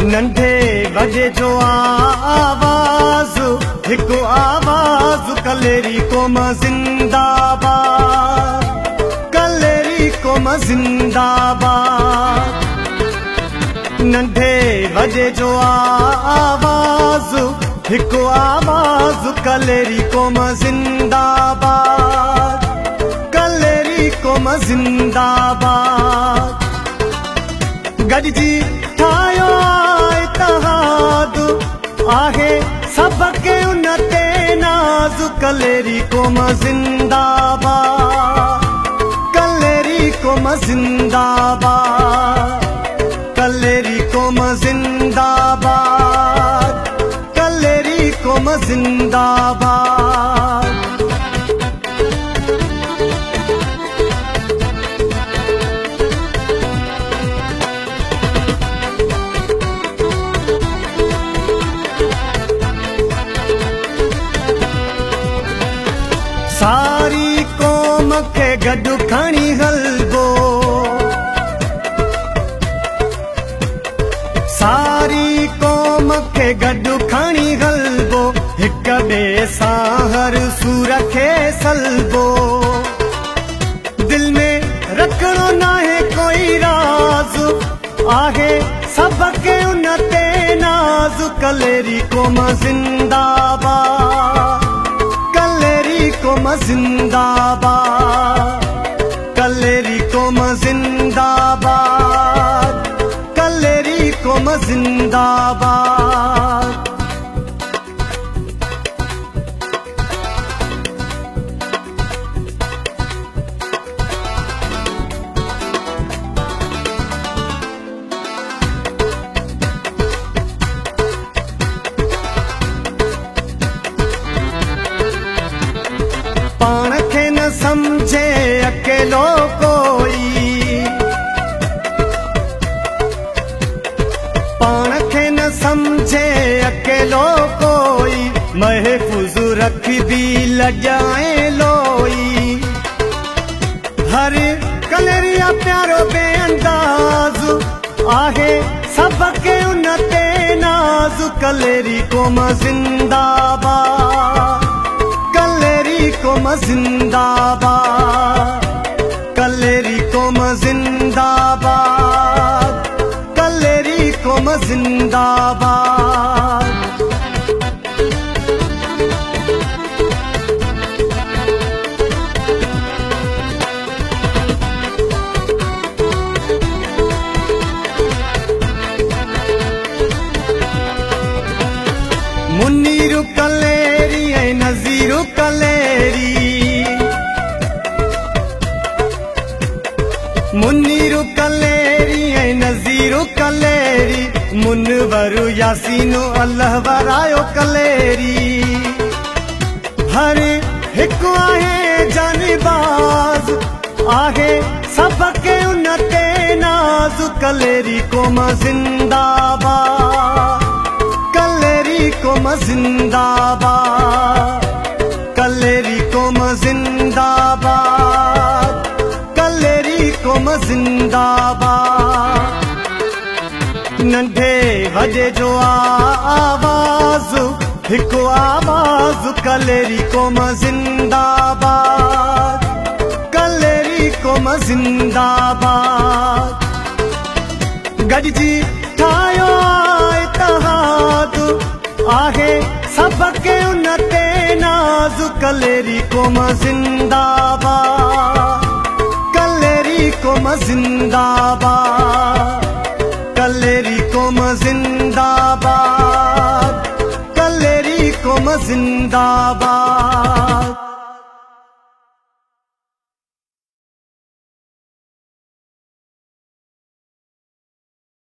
नंढे वजे जो आवाज़ हिकु आवाज़ कलेरी क़ौम ज़िंदाबाद, कलेरी क़ौम ज़िंदाबाद। नंढे वजे जो आवाज़ हिकु आवाज़ कलेरी क़ौम ज़िंदाबाद, कलेरी क़ौम ज़िंदाबाद। गॾिजी ठाहियो इत्तेहाद आहे सबके उन ते नाज़, कलेरी क़ौम ज़िंदाबाद, कलेरी क़ौम ज़िंदाबाद, कलेरी क़ौम ज़िंदाबाद, कलेरी क़ौम ज़िंदाबाद। सारी क़ौम खे गॾु खणी हलबो, सारी क़ौम खे गॾु खणी हलबो, हिक ॿिए सां हर सूर खे सलबो। दिल में रखणो नाहे कोई राज़, आहे सबके उन ते नाज़, कलेरी क़ौम ज़िंदाबाद, कलेरी क़ौम ज़िंदाबाद, कलेरी क़ौम ज़िंदाबाद, कलेरी क़ौम ज़िंदाबाद। पाण खे न समझे अकेलो कोई, पाण खे न समझे अकेलो कोई, महफूज़ रखी भी लजाए लोई। हर कलेरिया प्यारो बेअंदाज़ आहे सबके उन ते नाज़, कलेरी क़ौम ज़िंदाबाद, कलेरी क़ौम ज़िंदाबाद, कलेरी क़ौम ज़िंदाबाद, कलेरी क़ौम ज़िंदाबाद। मुनीर कलेरी ऐं नज़ीर कलेरी, मुनीर कलेरी ऐं नज़ीर कलेरी, मुनवर यासीन अल्लाह वरायो कलेरी। हर हिकु आहे जानिबाज़, आहे सबके उन ते नाज़, कलेरी क़ौम ज़िंदाबाद, कलेरी क़ौम ज़िंदाबाद, कलेरी क़ौम ज़िंदाबाद, कलेरी क़ौम ज़िंदाबाद। नंढे वजे जो आवाज़ हिकु आवाज़, कलेरी क़ौम ज़िंदाबाद, कलेरी क़ौम ज़िंदाबाद। गॾिजी ठाहियो इत्तेहाद आहे सबके उन ते नाज़, कलेरी क़ौम ज़िंदाबाद, कलेरी क़ौम ज़िंदाबाद, कलेरी क़ौम ज़िंदाबाद, कलेरी क़ौम ज़िंदाबाद।